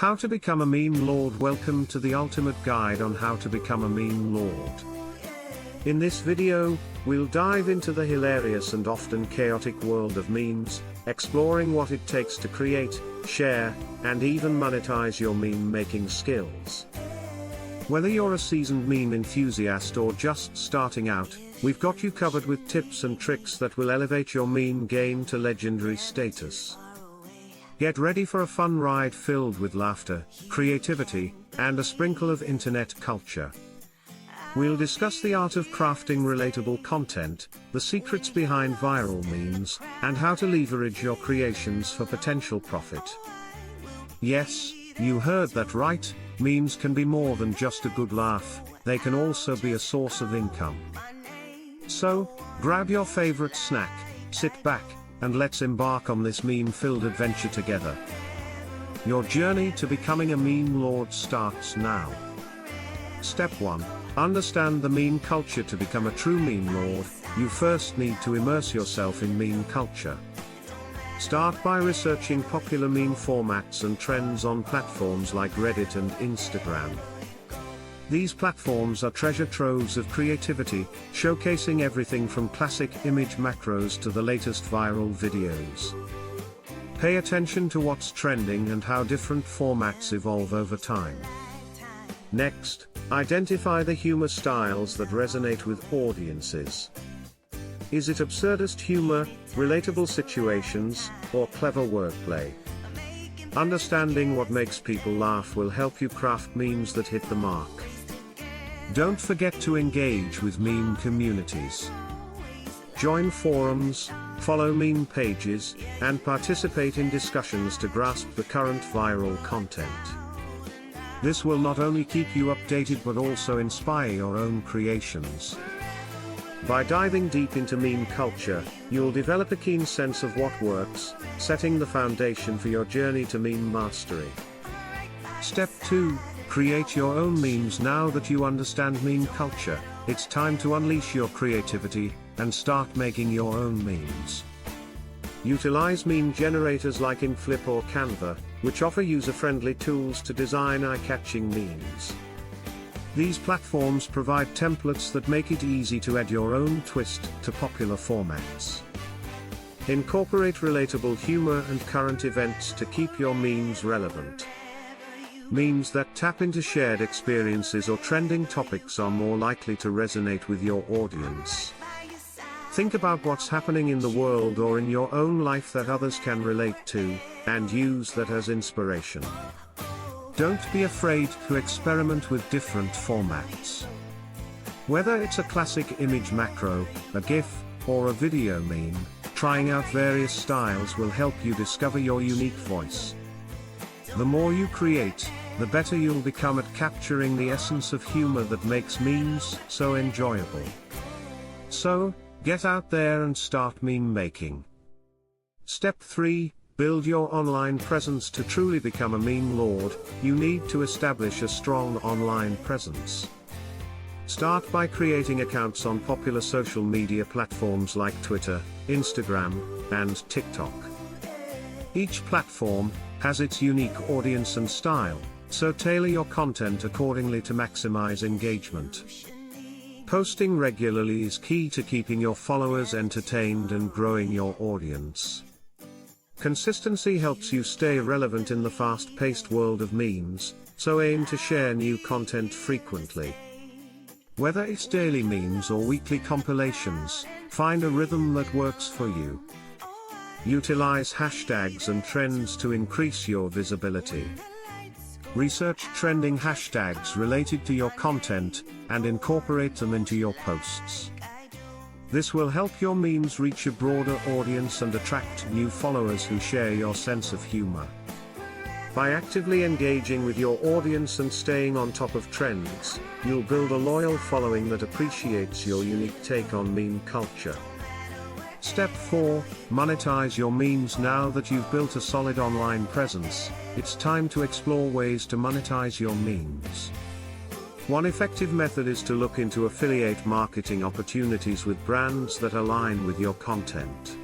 How to become a meme lord. Welcome to the ultimate guide on how to become a meme lord. In this video, we'll dive into the hilarious and often chaotic world of memes, exploring what it takes to create, share, and even monetize your meme making skills. Whether you're a seasoned meme enthusiast or just starting out, we've got you covered with tips and tricks that will elevate your meme game to legendary status. Get ready for a fun ride filled with laughter, creativity, and a sprinkle of internet culture. We'll discuss the art of crafting relatable content, the secrets behind viral memes, and how to leverage your creations for potential profit. Yes, you heard that right, memes can be more than just a good laugh, they can also be a source of income. So, grab your favorite snack, sit back, and let's embark on this meme-filled adventure together. Your journey to becoming a meme lord starts now. Step 1. Understand the meme culture. To become a true meme lord, you first need to immerse yourself in meme culture. Start by researching popular meme formats and trends on platforms like Reddit and Instagram. These platforms are treasure troves of creativity, showcasing everything from classic image macros to the latest viral videos. Pay attention to what's trending and how different formats evolve over time. Next, identify the humor styles that resonate with audiences. Is it absurdist humor, relatable situations, or clever wordplay? Understanding what makes people laugh will help you craft memes that hit the mark. Don't forget to engage with meme communities. Join forums, follow meme pages, and participate in discussions to grasp the current viral content. This will not only keep you updated but also inspire your own creations. By diving deep into meme culture, you'll develop a keen sense of what works, setting the foundation for your journey to meme mastery. Step 2. Create your own memes. Now that you understand meme culture, it's time to unleash your creativity and start making your own memes. Utilize meme generators like INF Flip or Canva, which offer user-friendly tools to design eye-catching memes. These platforms provide templates that make it easy to add your own twist to popular formats. Incorporate relatable humor and current events to keep your memes relevant. Memes that tap into shared experiences or trending topics are more likely to resonate with your audience. Think about what's happening in the world or in your own life that others can relate to, and use that as inspiration. Don't be afraid to experiment with different formats. Whether it's a classic image macro, a GIF, or a video meme, trying out various styles will help you discover your unique voice. The more you create, the better you'll become at capturing the essence of humor that makes memes so enjoyable. So, get out there and start meme making. Step 3. Build your online presence. To truly become a meme lord, you need to establish a strong online presence. Start by creating accounts on popular social media platforms like Twitter, Instagram, and TikTok. Each platform has its unique audience and style, so tailor your content accordingly to maximize engagement. Posting regularly is key to keeping your followers entertained and growing your audience. Consistency helps you stay relevant in the fast-paced world of memes, so aim to share new content frequently. Whether it's daily memes or weekly compilations, find a rhythm that works for you. Utilize hashtags and trends to increase your visibility. Research trending hashtags related to your content, and incorporate them into your posts. This will help your memes reach a broader audience and attract new followers who share your sense of humor. By actively engaging with your audience and staying on top of trends, you'll build a loyal following that appreciates your unique take on meme culture. Step 4. Monetize your memes. Now that you've built a solid online presence, it's time to explore ways to monetize your memes. One effective method is to look into affiliate marketing opportunities with brands that align with your content.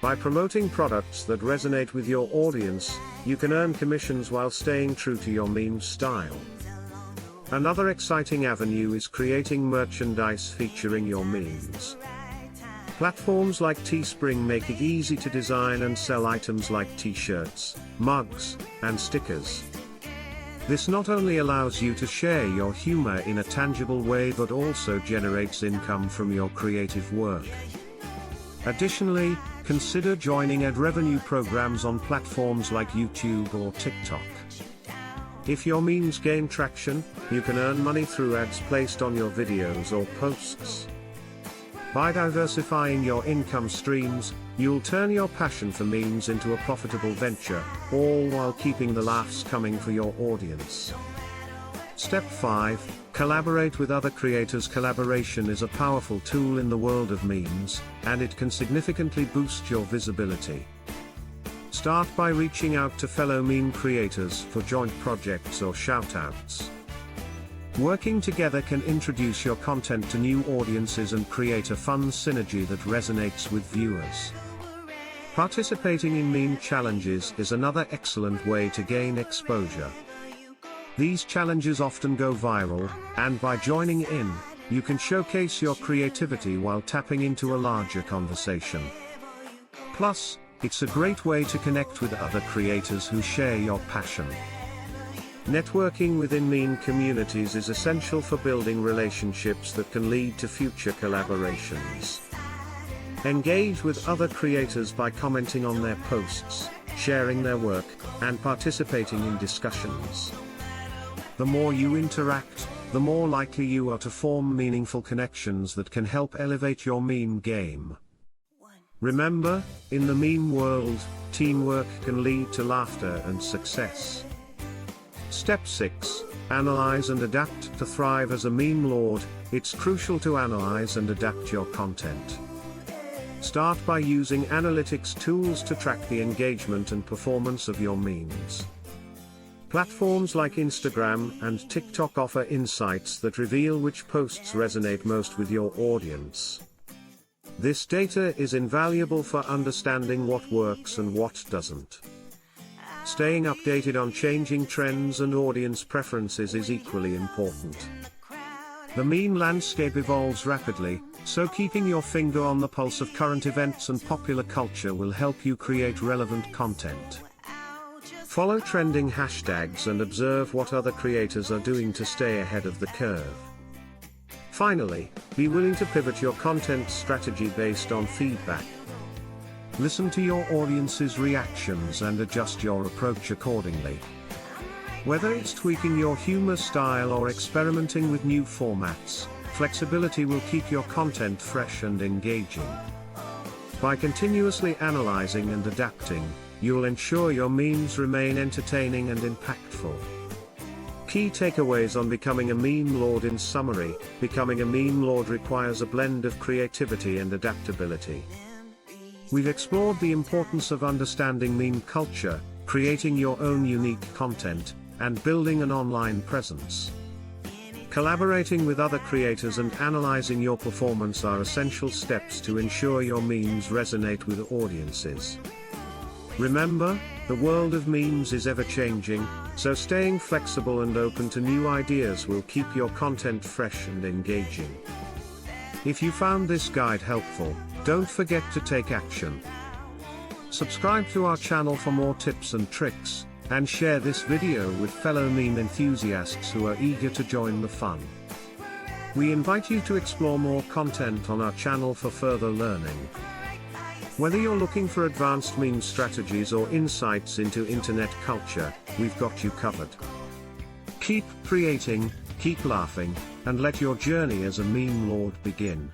By promoting products that resonate with your audience, you can earn commissions while staying true to your meme style. Another exciting avenue is creating merchandise featuring your memes. Platforms like Teespring make it easy to design and sell items like t-shirts, mugs, and stickers. This not only allows you to share your humor in a tangible way but also generates income from your creative work. Additionally, consider joining ad revenue programs on platforms like YouTube or TikTok. If your memes gain traction, you can earn money through ads placed on your videos or posts. By diversifying your income streams, you'll turn your passion for memes into a profitable venture, all while keeping the laughs coming for your audience. Step 5. Collaborate with other creators. Collaboration is a powerful tool in the world of memes, and it can significantly boost your visibility. Start by reaching out to fellow meme creators for joint projects or shoutouts. Working together can introduce your content to new audiences and create a fun synergy that resonates with viewers. Participating in meme challenges is another excellent way to gain exposure. These challenges often go viral, and by joining in, you can showcase your creativity while tapping into a larger conversation. Plus, it's a great way to connect with other creators who share your passion. Networking within meme communities is essential for building relationships that can lead to future collaborations. Engage with other creators by commenting on their posts, sharing their work, and participating in discussions. The more you interact, the more likely you are to form meaningful connections that can help elevate your meme game. Remember, in the meme world, teamwork can lead to laughter and success. Step 6. Analyze and adapt. To thrive as a meme lord, it's crucial to analyze and adapt your content. Start by using analytics tools to track the engagement and performance of your memes. Platforms like Instagram and TikTok offer insights that reveal which posts resonate most with your audience. This data is invaluable for understanding what works and what doesn't. Staying updated on changing trends and audience preferences is equally important. The meme landscape evolves rapidly, so keeping your finger on the pulse of current events and popular culture will help you create relevant content. Follow trending hashtags and observe what other creators are doing to stay ahead of the curve. Finally, be willing to pivot your content strategy based on feedback. Listen to your audience's reactions and adjust your approach accordingly. Whether it's tweaking your humor style or experimenting with new formats, flexibility will keep your content fresh and engaging. By continuously analyzing and adapting, you'll ensure your memes remain entertaining and impactful. Key takeaways on becoming a meme lord. In summary, becoming a meme lord requires a blend of creativity and adaptability. We've explored the importance of understanding meme culture, creating your own unique content, and building an online presence. Collaborating with other creators and analyzing your performance are essential steps to ensure your memes resonate with audiences. Remember, the world of memes is ever-changing, so staying flexible and open to new ideas will keep your content fresh and engaging. If you found this guide helpful, don't forget to take action. Subscribe to our channel for more tips and tricks, and share this video with fellow meme enthusiasts who are eager to join the fun. We invite you to explore more content on our channel for further learning. Whether you're looking for advanced meme strategies or insights into internet culture, we've got you covered. Keep creating, keep laughing, and let your journey as a meme lord begin.